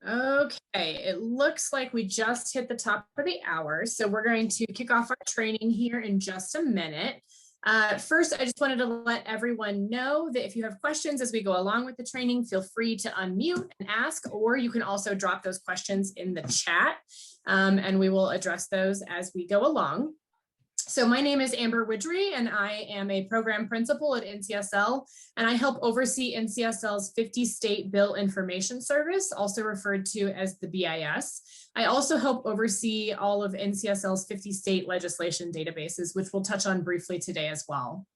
Okay, it looks like we just hit the top of the hour, so we're going to kick off our training here in just a minute. First, I just wanted to let everyone know that if you have questions as we go along with the training, feel free to unmute and ask, or you can also drop those questions in the chat, and we will address those as we go along. So my name is Amber Widgery, and I am a program principal at NCSL, and I help oversee NCSL's 50 state bill information service, also referred to as the BIS. I also help oversee all of NCSL's 50 state legislation databases, which we'll touch on briefly today as well.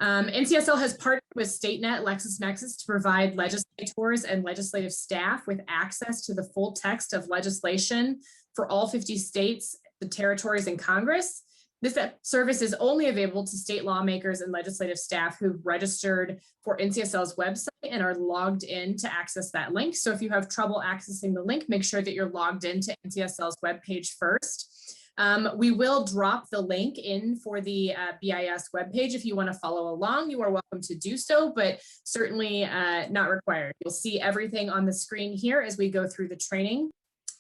NCSL has partnered with StateNet LexisNexis to provide legislators and legislative staff with access to the full text of legislation for all 50 states, the territories, and Congress. This service is only available to state lawmakers and legislative staff who've registered for NCSL's website and are logged in to access that link. So if you have trouble accessing the link, make sure that you're logged into NCSL's webpage first. We will drop the link in for the BIS webpage. If you want to follow along, you are welcome to do so, but certainly not required. You'll see everything on the screen here as we go through the training.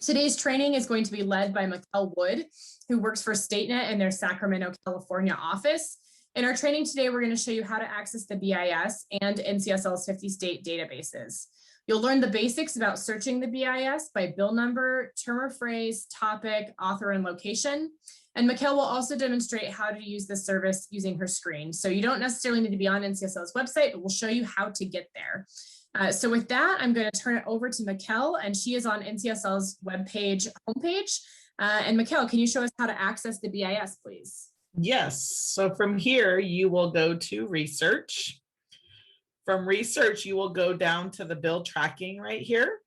Today's training is going to be led by Mikkel Wood, who works for StateNet in their Sacramento, California office. In our training today, we're going to show you how to access the BIS and NCSL's 50 state databases. You'll learn the basics about searching the BIS by bill number, term or phrase, topic, author, and location. And Mikkel will also demonstrate how to use this service using her screen. So you don't necessarily need to be on NCSL's website, but we'll show you how to get there. So with that, I'm going to turn it over to Mikkel, and she is on NCSL's webpage homepage. And Mikkel, can you show us how to access the BIS, please? Yes. So from here, you will go to research. From research, you will go down to the bill tracking right here.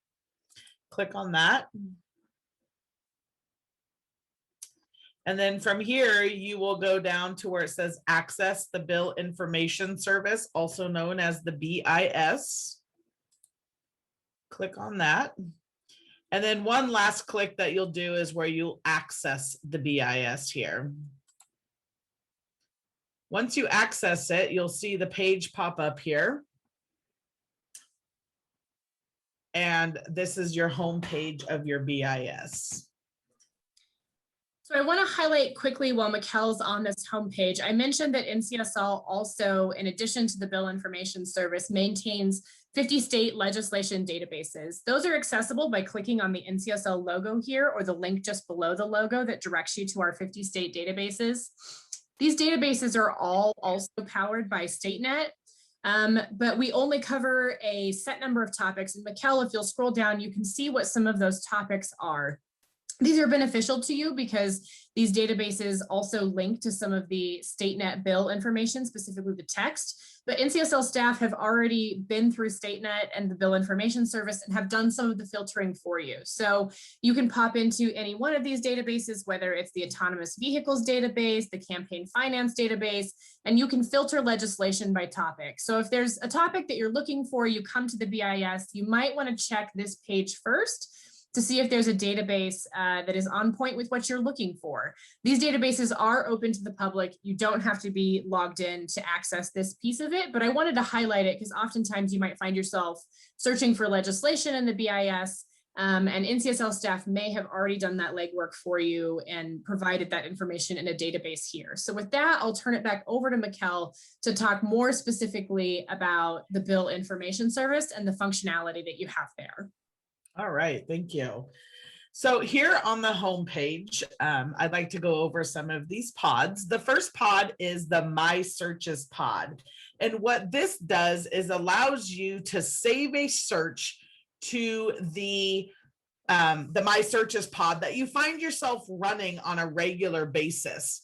Click on that. And then from here, you will go down to where it says access the bill information service, also known as the BIS. Click on that. And then one last click that you'll do is where you'll access the BIS here. Once you access it, you'll see the page pop up here. And this is your home page of your BIS. So I want to highlight quickly while Mikkel's on this homepage, I mentioned that NCSL also, in addition to the bill information service, maintains 50 state legislation databases. Those are accessible by clicking on the NCSL logo here or the link just below the logo that directs you to our 50 state databases. These databases are all also powered by StateNet, but we only cover a set number of topics. And Mikkel, if you'll scroll down, you can see what some of those topics are. These are beneficial to you because these databases also link to some of the StateNet bill information, specifically the text. But NCSL staff have already been through StateNet and the bill information service and have done some of the filtering for you. So you can pop into any one of these databases, whether it's the autonomous vehicles database, the campaign finance database, and you can filter legislation by topic. So if there's a topic that you're looking for, you come to the BIS, you might want to check this page first to see if there's a database that is on point with what you're looking for. These databases are open to the public. You don't have to be logged in to access this piece of it, but I wanted to highlight it because oftentimes you might find yourself searching for legislation in the BIS, and NCSL staff may have already done that legwork for you and provided that information in a database here. So with that, I'll turn it back over to Mikkel to talk more specifically about the bill information service and the functionality that you have there. All right, thank you. So here on the home page, I'd like to go over some of these pods. The first pod is the My Searches pod. And what this does is allows you to save a search to the My Searches pod that you find yourself running on a regular basis.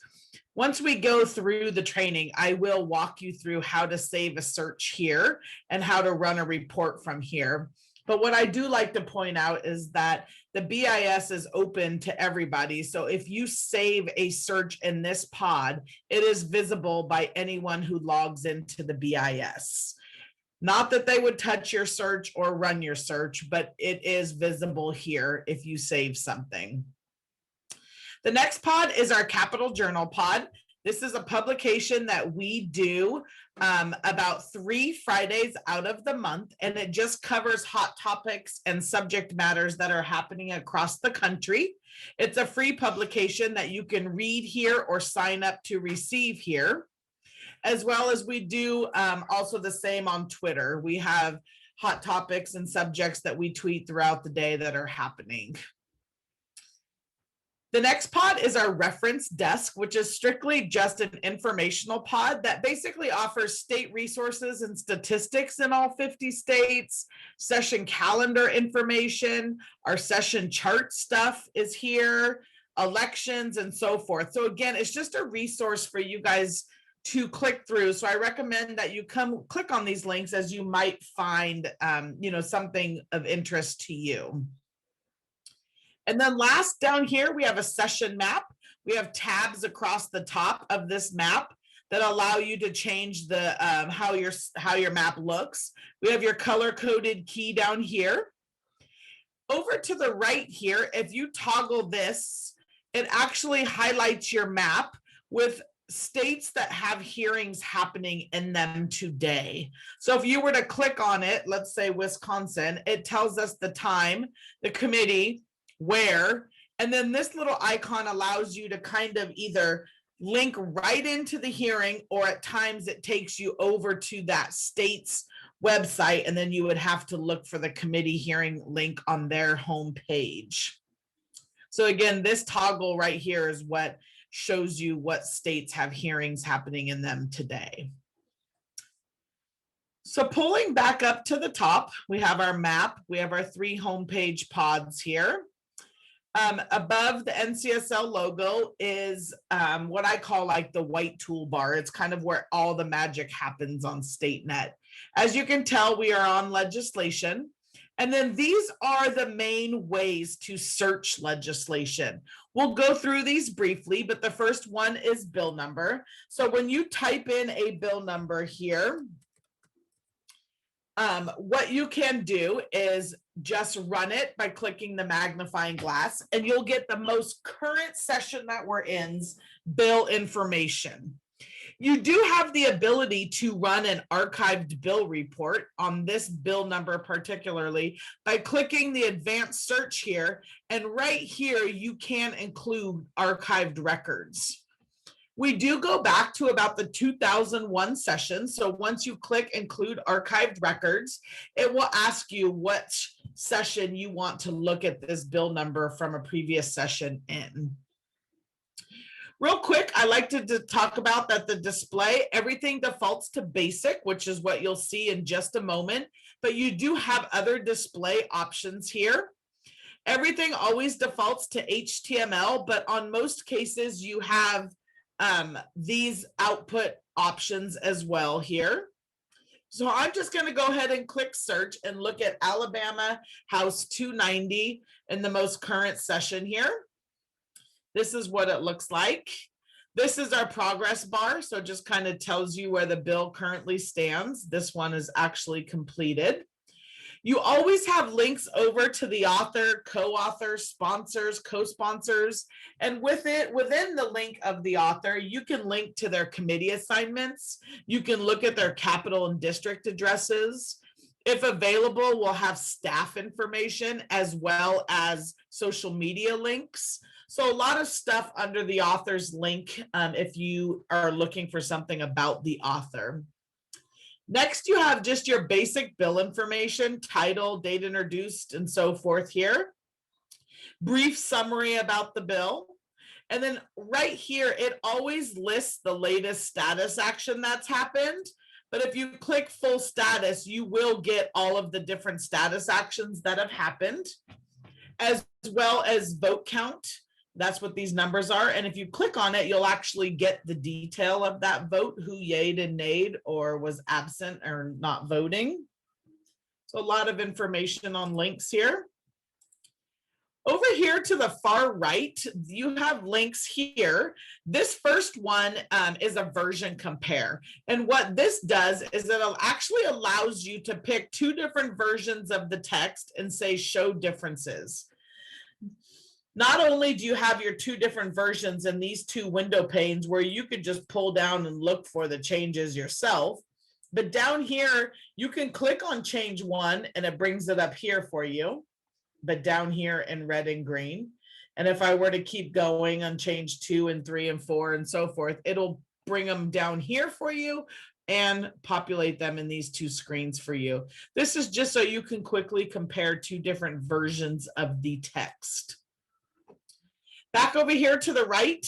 Once we go through the training, I will walk you through how to save a search here and how to run a report from here. But what I do like to point out is that the BIS is open to everybody. So if you save a search in this pod, it is visible by anyone who logs into the BIS. Not that they would touch your search or run your search, but it is visible here if you save something. The next pod is our Capital Journal pod. This is a publication that we do about 3 Fridays out of the month, and it just covers hot topics and subject matters that are happening across the country. It's a free publication that you can read here or sign up to receive here, as well as we do also the same on Twitter. We have hot topics and subjects that we tweet throughout the day that are happening. The next pod is our reference desk, which is strictly just an informational pod that basically offers state resources and statistics in all 50 states, session calendar information, our session chart stuff is here, elections, and so forth. So again, it's just a resource for you guys to click through. So I recommend that you come click on these links as you might find something of interest to you. And then last down here, we have a session map. We have tabs across the top of this map that allow you to change the how your map looks. We have your color-coded key down here. Over to the right here, if you toggle this, it actually highlights your map with states that have hearings happening in them today. So if you were to click on it, let's say Wisconsin, it tells us the time, the committee, where, and then this little icon allows you to kind of either link right into the hearing, or at times it takes you over to that state's website, and then you would have to look for the committee hearing link on their home page. So again, this toggle right here is what shows you what states have hearings happening in them today. So pulling back up to the top, we have our map. We have our 3 homepage pods here. Above the NCSL logo is what I call like the white toolbar. It's kind of where all the magic happens on StateNet. As you can tell, we are on legislation. And then these are the main ways to search legislation. We'll go through these briefly, but the first one is bill number. So when you type in a bill number here, what you can do is just run it by clicking the magnifying glass, and you'll get the most current session that we're in's bill information. You do have the ability to run an archived bill report on this bill number particularly by clicking the advanced search here, and right here you can include archived records. We do go back to about the 2001 session. So once you click include archived records, it will ask you what session you want to look at this bill number from a previous session in. Real quick, I like to talk about that the display, everything defaults to basic, which is what you'll see in just a moment, but you do have other display options here. Everything always defaults to HTML, but on most cases you have these output options as well here. So I'm just going to go ahead and click search and look at Alabama House 290 in the most current session here. This is what it looks like. This is our progress bar. So it just kind of tells you where the bill currently stands. This one is actually completed. You always have links over to the author, co-author, sponsors, co-sponsors, and within the link of the author, you can link to their committee assignments. You can look at their capital and district addresses. If available, we'll have staff information as well as social media links. So a lot of stuff under the author's link if you are looking for something about the author. Next, you have just your basic bill information, title, date introduced, and so forth here. Brief summary about the bill. And then right here, it always lists the latest status action that's happened. But if you click full status, you will get all of the different status actions that have happened, as well as vote count. That's what these numbers are. And if you click on it, you'll actually get the detail of that vote, who yayed and nayed or was absent or not voting. So a lot of information on links here. Over here to the far right, you have links here. This first one is a version compare. And what this does is it actually allows you to pick 2 different versions of the text and say show differences. Not only do you have your two different versions in these two window panes where you could just pull down and look for the changes yourself, but down here, you can click on change one and it brings it up here for you, but down here in red and green. And if I were to keep going on change 2 and 3 and 4 and so forth, it'll bring them down here for you and populate them in these two screens for you. This is just so you can quickly compare two different versions of the text. Back over here to the right,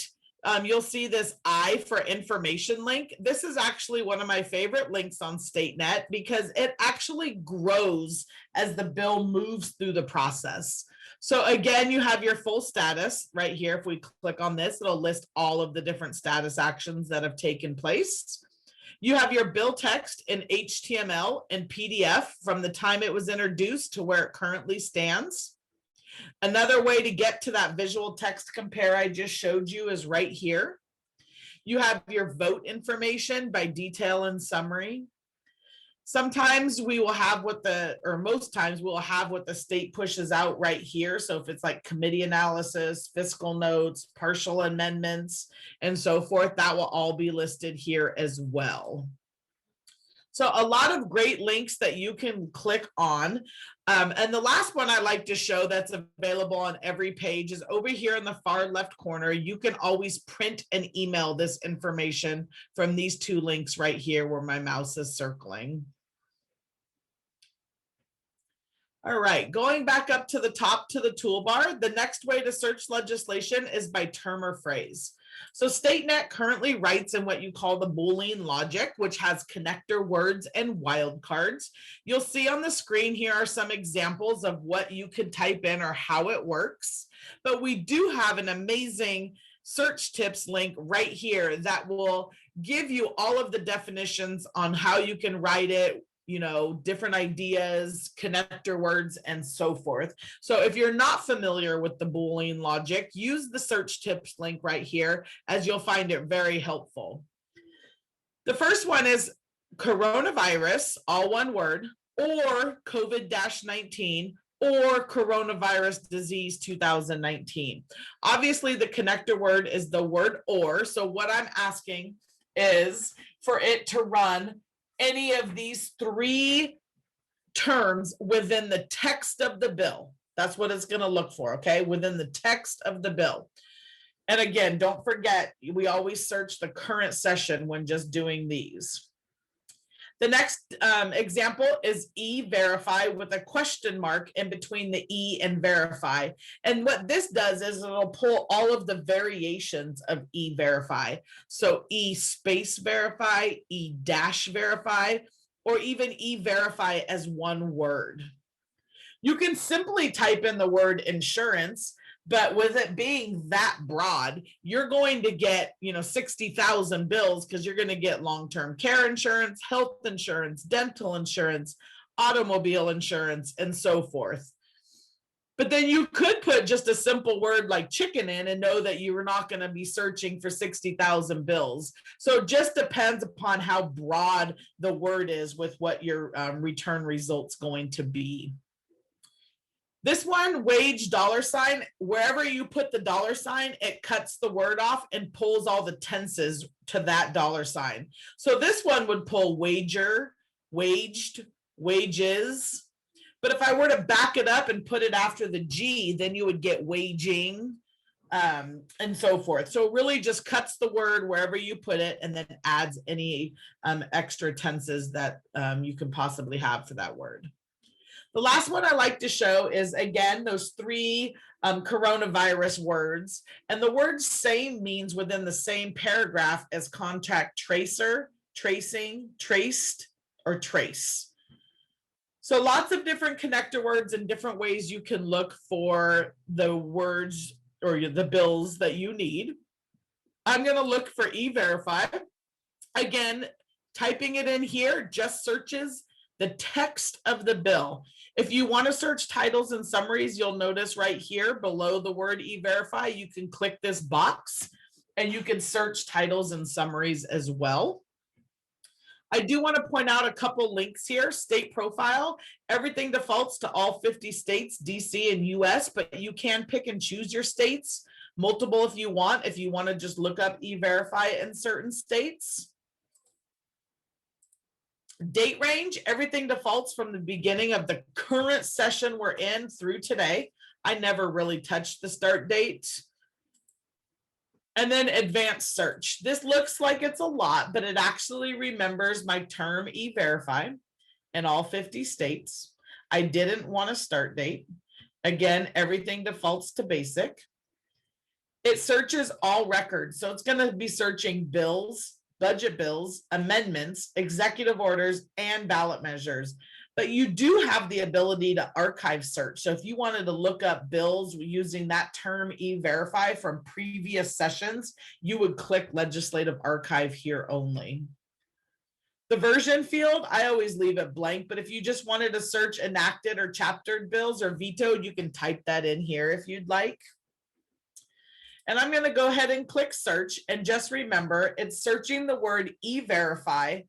you'll see this I for information link. This is actually one of my favorite links on StateNet because it actually grows as the bill moves through the process. So again, you have your full status right here. If we click on this, it'll list all of the different status actions that have taken place. You have your bill text in HTML and PDF from the time it was introduced to where it currently stands. Another way to get to that visual text compare I just showed you is right here. You have your vote information by detail and summary. Sometimes we will have most times we'll have what the state pushes out right here. So if it's like committee analysis, fiscal notes, partial amendments, and so forth, that will all be listed here as well. So a lot of great links that you can click on. And the last one I like to show that's available on every page is over here in the far left corner. You can always print and email this information from these two links right here where my mouse is circling. All right, going back up to the top to the toolbar, the next way to search legislation is by term or phrase. So StateNet currently writes in what you call the Boolean Logic, which has connector words and wildcards. You'll see on the screen here are some examples of what you could type in or how it works. But we do have an amazing search tips link right here that will give you all of the definitions on how you can write it, you know, different ideas, connector words, and so forth. So if you're not familiar with the Boolean logic, use the search tips link right here, as you'll find it very helpful. The first one is coronavirus, all one word, or COVID-19, or coronavirus disease 2019. Obviously, the connector word is the word or. So what I'm asking is for it to run any of these three terms within the text of the bill. That's what it's going to look for, okay? Within the text of the bill. And again, don't forget, we always search the current session when just doing these. The next example is e-verify with a question mark in between the E and verify. And what this does is it'll pull all of the variations of e-verify. So e space verify, e dash verify, or even e-verify as one word. You can simply type in the word insurance, but with it being that broad, you're going to get, 60,000 bills because you're going to get long-term care insurance, health insurance, dental insurance, automobile insurance, and so forth. But then you could put just a simple word like chicken in and know that you are not going to be searching for 60,000 bills. So it just depends upon how broad the word is with what your return result's going to be. This one, wage $sign, wherever you put the $sign, it cuts the word off and pulls all the tenses to that $sign. So this one would pull wager, waged, wages. But if I were to back it up and put it after the G, then you would get waging, and so forth. So it really just cuts the word wherever you put it and then adds any extra tenses that you can possibly have for that word. The last one I like to show is, again, those three coronavirus words. And the word same means within the same paragraph as contact tracer, tracing, traced, or trace. So lots of different connector words and different ways you can look for the words or the bills that you need. I'm going to look for e-verify. Again, typing it in here just searches the text of the bill. If you want to search titles and summaries, you'll notice right here below the word e-verify, you can click this box and you can search titles and summaries as well. I do want to point out a couple links here. State profile, everything defaults to all 50 states, DC and US, but you can pick and choose your states, multiple if you want to just look up E-Verify in certain states. Date range, everything defaults from the beginning of the current session we're in through today. I never really touched the start date. And then advanced search. This looks like it's a lot, but it actually remembers my term E-Verify in all 50 states. I didn't want a start date. Again, everything defaults to basic. It searches all records. So it's going to be searching bills, budget bills, amendments, executive orders, and ballot measures. But you do have the ability to archive search. So if you wanted to look up bills using that term E-Verify from previous sessions, you would click Legislative Archive here only. The version field, I always leave it blank, but if you just wanted to search enacted or chaptered bills or vetoed, you can type that in here if you'd like. And I'm going to go ahead and click search, and just remember it's searching the word E-Verify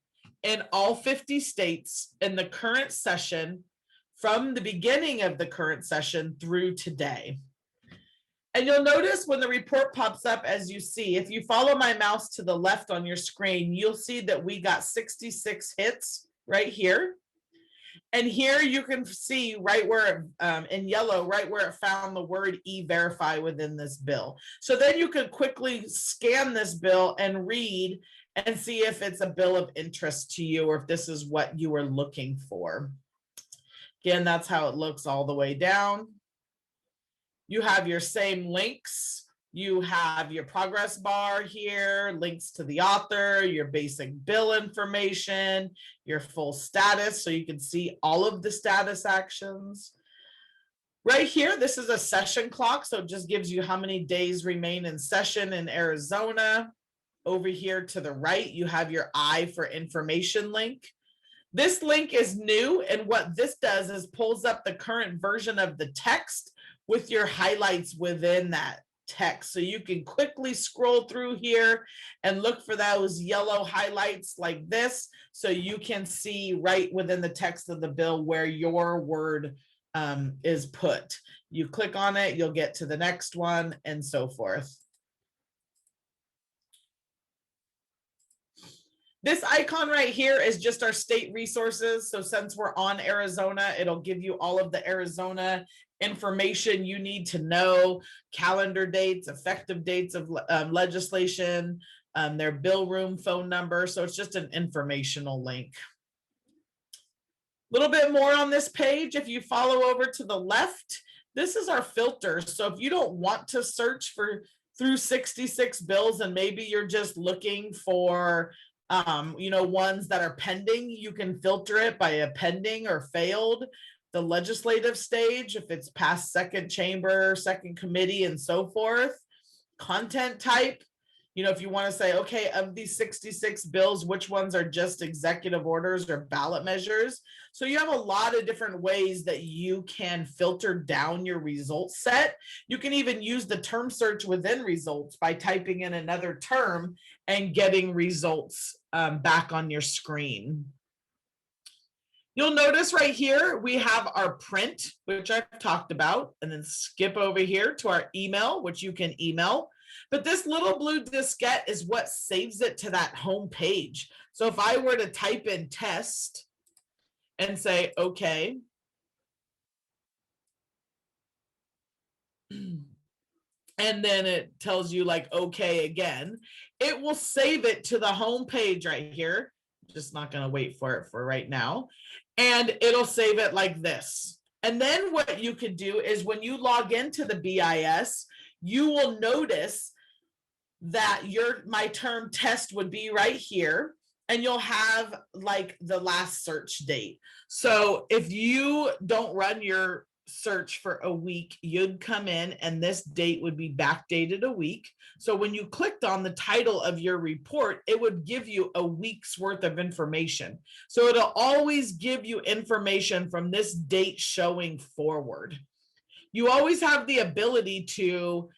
in all 50 states in the current session from the beginning of the current session through today. And you'll notice when the report pops up, as you see, if you follow my mouse to the left on your screen, you'll see that we got 66 hits right here. And here you can see right where in yellow, right where it found the word E-Verify within this bill. So then you could quickly scan this bill and read and see if it's a bill of interest to you or if this is what you were looking for. Again, that's how it looks all the way down. You have your same links. You have your progress bar here, links to the author, your basic bill information, your full status, so you can see all of the status actions. Right here, this is a session clock, so it just gives you how many days remain in session in Arizona. Over here to the right, you have your I for information link. This link is new, and what this does is pulls up the current version of the text with your highlights within that text. So you can quickly scroll through here and look for those yellow highlights like this, so you can see right within the text of the bill where your word is put. You click on it, you'll get to the next one, and so forth. This icon right here is just our state resources. So since we're on Arizona, it'll give you all of the Arizona information you need to know, calendar dates, effective dates of legislation, their bill room phone number. So it's just an informational link. A little bit more on this page. If you follow over to the left, this is our filter. So if you don't want to search through 66 bills and maybe you're just looking for ones that are pending, you can filter it by a pending or failed, the legislative stage, if it's past second chamber, second committee, and so forth. Content type, if you want to say, okay, of these 66 bills, which ones are just executive orders or ballot measures? So you have a lot of different ways that you can filter down your results set. You can even use the term search within results by typing in another term and getting results back on your screen. You'll notice right here, we have our print, which I've talked about, and then skip over here to our email, which you can email. But this little blue diskette is what saves it to that home page. So if I were to type in test and say, okay, and then it tells you like, okay, again, it will save it to the home page right here. Just not going to wait for it for right now. And it'll save it like this. And then what you could do is when you log into the BIS, you will notice that my term test would be right here, and you'll have like the last search date. So if you don't run your search for a week, you'd come in and this date would be backdated a week. So when you clicked on the title of your report, it would give you a week's worth of information. So it'll always give you information from this date showing forward. You always have the ability to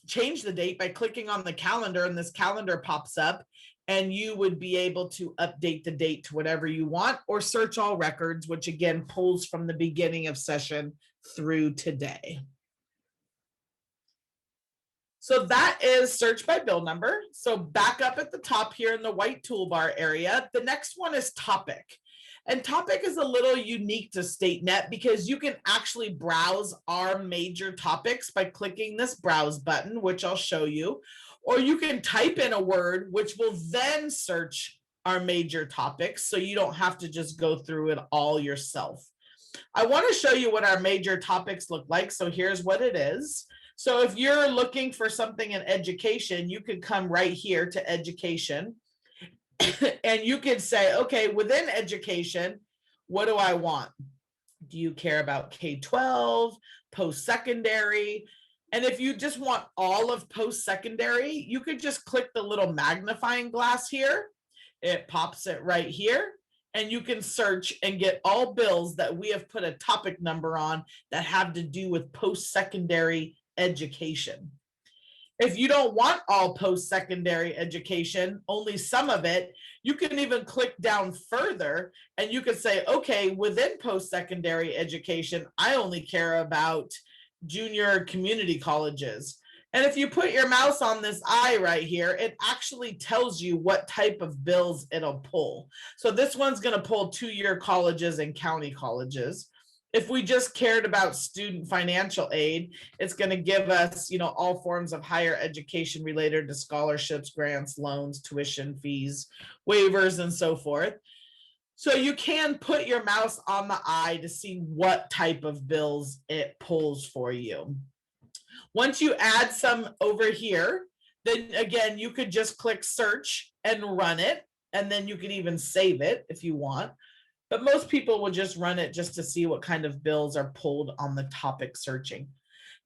change the date by clicking on the calendar, and this calendar pops up. and you would be able to update the date to whatever you want, or search all records, which again pulls from the beginning of session through today. So that is search by bill number. So back up at the top here in the white toolbar area, the next one is topic. And topic is a little unique to StateNet because you can actually browse our major topics by clicking this browse button, which I'll show you, or you can type in a word, which will then search our major topics. So you don't have to just go through it all yourself. I want to show you what our major topics look like. So here's what it is. So if you're looking for something in education, you could come right here to education and you could say, okay, within education, what do I want? Do you care about K-12, post-secondary? And if you just want all of post-secondary, you could just click the little magnifying glass here. It pops it right here. And you can search and get all bills that we have put a topic number on that have to do with post-secondary education. If you don't want all post-secondary education, only some of it, you can even click down further and you could say, okay, within post-secondary education, I only care about junior community colleges. And if you put your mouse on this eye right here, it actually tells you what type of bills it'll pull. So this one's going to pull two-year colleges and county colleges. If we just cared about student financial aid, it's going to give us, all forms of higher education related to scholarships, grants, loans, tuition fees, waivers, and so forth. So you can put your mouse on the eye to see what type of bills it pulls for you. Once you add some over here, then again, you could just click search and run it, and then you can even save it if you want. But most people will just run it just to see what kind of bills are pulled on the topic searching.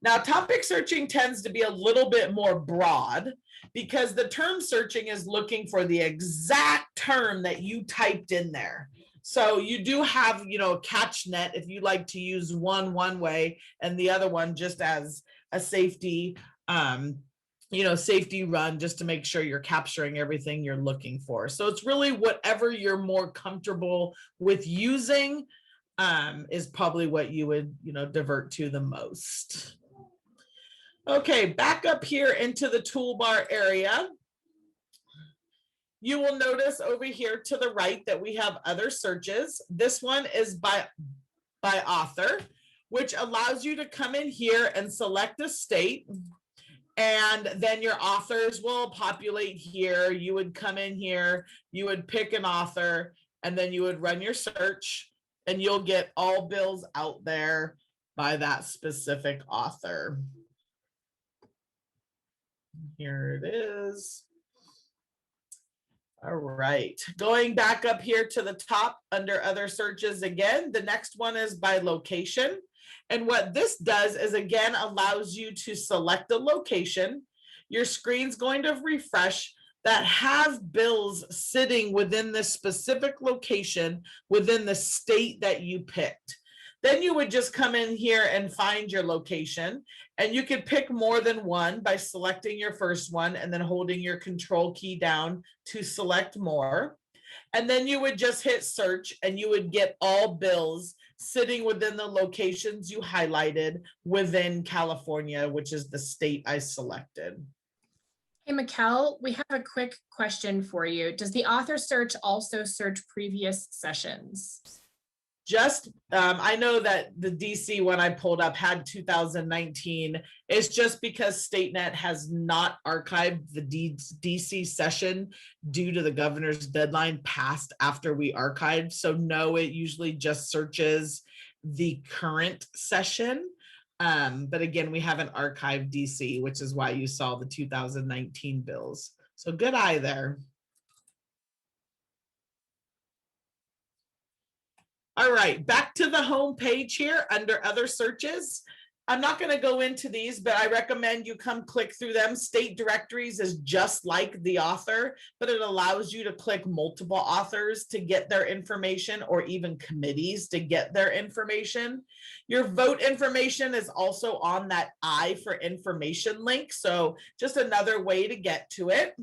Now, topic searching tends to be a little bit more broad because the term searching is looking for the exact term that you typed in there. So you do have, a catch net if you like to use one way and the other one just as a safety, safety run just to make sure you're capturing everything you're looking for. So it's really whatever you're more comfortable with using is probably what you would, divert to the most. Okay, back up here into the toolbar area. You will notice over here to the right that we have other searches. This one is by author, which allows you to come in here and select a state. And then your authors will populate here. You would come in here, you would pick an author, and then you would run your search, and you'll get all bills out there by that specific author. Here it is. All right, going back up here to the top under other searches again, the next one is by location. And what this does is, again, allows you to select a location. Your screen's going to refresh that have bills sitting within this specific location within the state that you picked. Then you would just come in here and find your location, and you could pick more than one by selecting your first one and then holding your control key down to select more. And then you would just hit search and you would get all bills sitting within the locations you highlighted within California, which is the state I selected. Hey, Mikkel, we have a quick question for you. Does the author search also search previous sessions? Just, I know that the DC one I pulled up had 2019. It's just because StateNet has not archived the DC session due to the governor's deadline passed after we archived. So no, it usually just searches the current session. But again, we haven't archived DC, which is why you saw the 2019 bills. So good eye there. All right, back to the home page here under other searches. I'm not going to go into these, but I recommend you come click through them. State directories is just like the author, but it allows you to click multiple authors to get their information, or even committees to get their information. Your vote information is also on that I for information link. So just another way to get to it.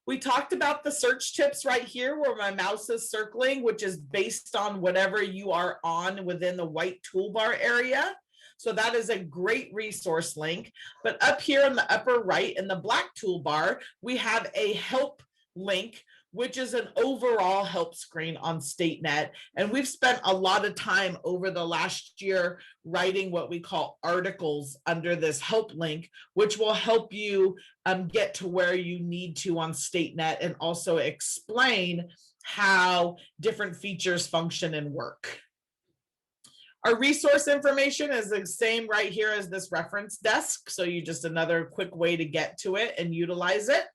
We talked about the search tips right here where my mouse is circling, which is based on whatever you are on within the white toolbar area. So that is a great resource link. But up here in the upper right in the black toolbar, we have a help link, which is an overall help screen on StateNet. And we've spent a lot of time over the last year writing what we call articles under this help link, which will help you get to where you need to on StateNet and also explain how different features function and work. Our resource information is the same right here as this reference desk. So you just another quick way to get to it and utilize it.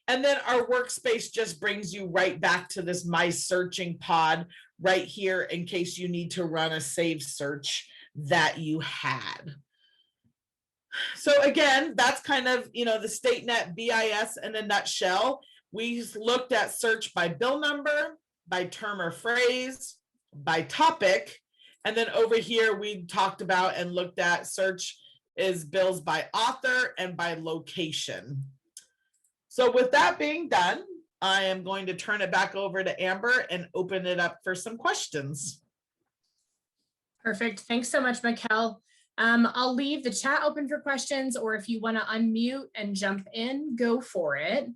And then our workspace just brings you right back to this My Searching pod right here in case you need to run a saved search that you had. So again, that's kind of, the StateNet BIS in a nutshell. We looked at search by bill number, by term or phrase, by topic. And then over here, we talked about and looked at search is bills by author and by location. So with that being done, I am going to turn it back over to Amber and open it up for some questions. Perfect. Thanks so much, Mikkel. I'll leave the chat open for questions, or if you want to unmute and jump in, go for it.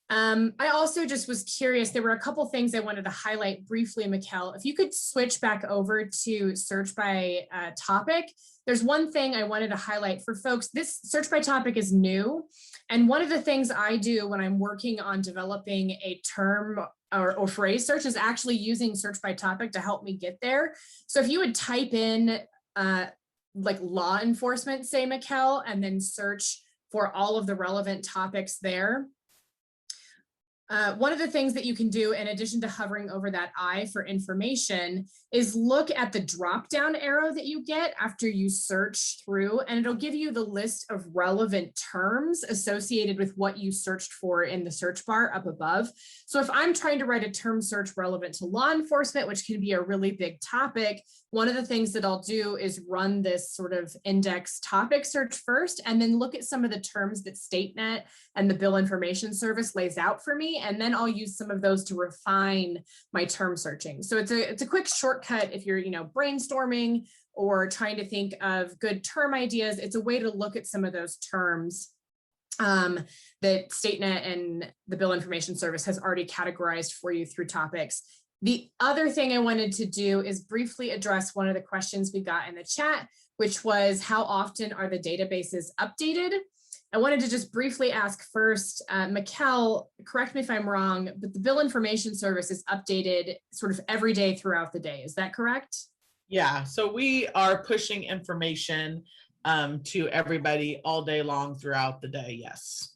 I also just was curious, there were a couple things I wanted to highlight briefly, Mikkel. If you could switch back over to search by topic, there's one thing I wanted to highlight for folks. This search by topic is new. And one of the things I do when I'm working on developing a term or phrase search is actually using search by topic to help me get there. So if you would type in like law enforcement, say, Mikkel, and then search for all of the relevant topics there. One of the things that you can do in addition to hovering over that I for information is look at the drop down arrow that you get after you search through, and it'll give you the list of relevant terms associated with what you searched for in the search bar up above. So if I'm trying to write a term search relevant to law enforcement, which can be a really big topic, one of the things that I'll do is run this sort of index topic search first, and then look at some of the terms that StateNet and the Bill Information Service lays out for me. And then I'll use some of those to refine my term searching. So it's a quick shortcut if you're, brainstorming or trying to think of good term ideas. It's a way to look at some of those terms that StateNet and the Bill Information Service has already categorized for you through topics. The other thing I wanted to do is briefly address one of the questions we got in the chat, which was how often are the databases updated? I wanted to just briefly ask first, Mikkel, correct me if I'm wrong, but the Bill Information Service is updated sort of every day throughout the day. Is that correct? Yeah, so we are pushing information to everybody all day long throughout the day, yes.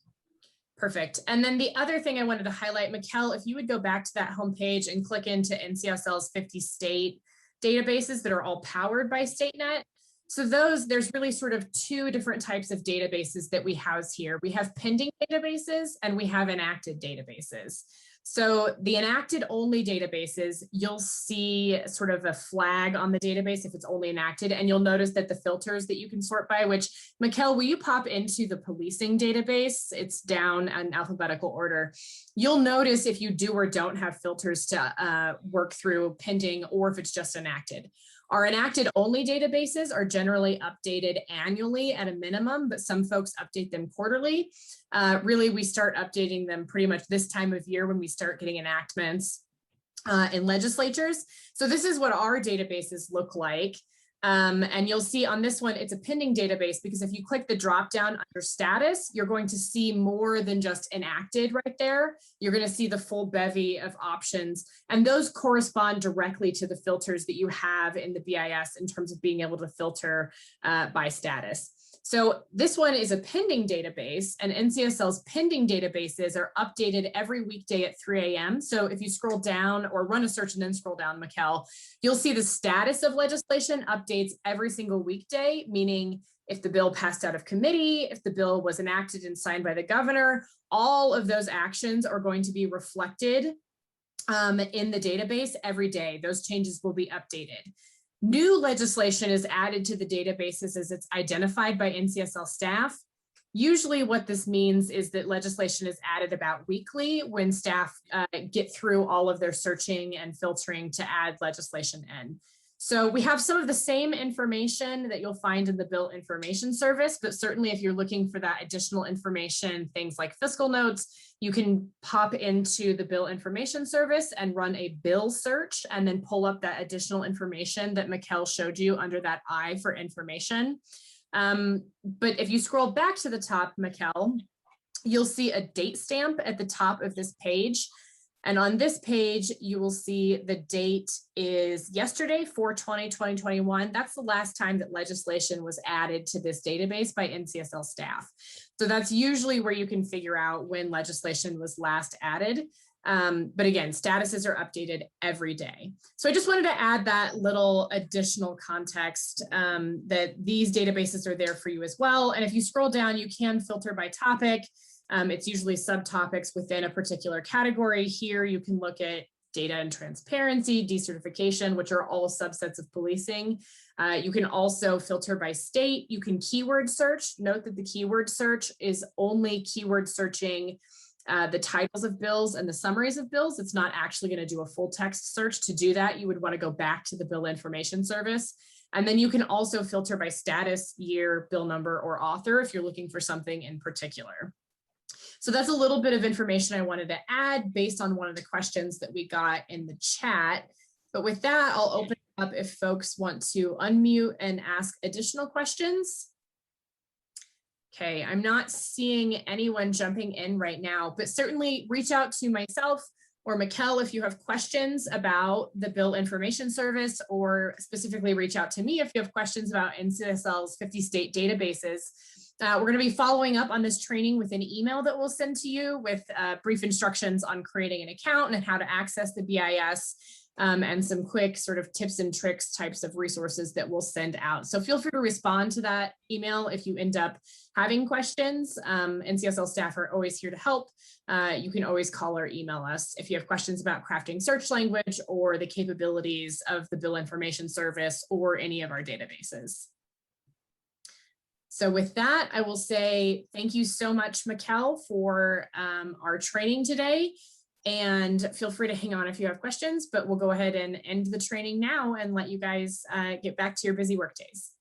Perfect. And then the other thing I wanted to highlight, Mikkel, if you would go back to that homepage and click into NCSL's 50 state databases that are all powered by StateNet. So there's really sort of two different types of databases that we house here. We have pending databases and we have enacted databases. So the enacted only databases, you'll see sort of a flag on the database if it's only enacted, and you'll notice that the filters that you can sort by, which, Mikkel, will you pop into the policing database? It's down in alphabetical order. You'll notice if you do or don't have filters to work through pending, or if it's just enacted. Our enacted only databases are generally updated annually at a minimum, but some folks update them quarterly. Really, we start updating them pretty much this time of year when we start getting enactments in legislatures. So this is what our databases look like. And you'll see on this one, it's a pending database, because if you click the drop down under status, you're going to see more than just enacted right there. You're going to see the full bevy of options, and those correspond directly to the filters that you have in the BIS in terms of being able to filter by status. So this one is a pending database, and NCSL's pending databases are updated every weekday at 3 a.m. So if you scroll down or run a search and then scroll down, Mikkel, you'll see the status of legislation updates every single weekday, meaning if the bill passed out of committee, if the bill was enacted and signed by the governor, all of those actions are going to be reflected in the database every day. Those changes will be updated. New legislation is added to the databases as it's identified by NCSL staff. Usually what this means is that legislation is added about weekly when staff get through all of their searching and filtering to add legislation in. So we have some of the same information that you'll find in the bill information service, but certainly if you're looking for that additional information, things like fiscal notes, you can pop into the bill information service and run a bill search and then pull up that additional information that Mikkel showed you under that I for information. But if you scroll back to the top, Mikkel, you'll see a date stamp at the top of this page. And on this page, you will see the date is yesterday, 4/20/2021. That's the last time that legislation was added to this database by NCSL staff. So that's usually where you can figure out when legislation was last added. But again, statuses are updated every day. So I just wanted to add that little additional context that these databases are there for you as well. And if you scroll down, you can filter by topic. It's usually subtopics within a particular category. Here you can look at data and transparency, decertification, which are all subsets of policing. You can also filter by state. You can keyword search. Note that the keyword search is only keyword searching the titles of bills and the summaries of bills. It's not actually going to do a full text search. To do that, you would want to go back to the bill information service. And then you can also filter by status, year, bill number, or author if you're looking for something in particular. So that's a little bit of information I wanted to add based on one of the questions that we got in the chat. But with that, I'll open it up if folks want to unmute and ask additional questions. Okay, I'm not seeing anyone jumping in right now, but certainly reach out to myself or Mikkel if you have questions about the bill information service, or specifically reach out to me if you have questions about NCSL's 50 state databases. We're going to be following up on this training with an email that we'll send to you with brief instructions on creating an account and how to access the BIS, and some quick sort of tips and tricks types of resources that we'll send out. So feel free to respond to that email if you end up having questions. NCSL staff are always here to help. You can always call or email us if you have questions about crafting search language or the capabilities of the bill information service or any of our databases. So with that, I will say thank you so much, Mikkel, for our training today. And feel free to hang on if you have questions, but we'll go ahead and end the training now and let you guys get back to your busy work days.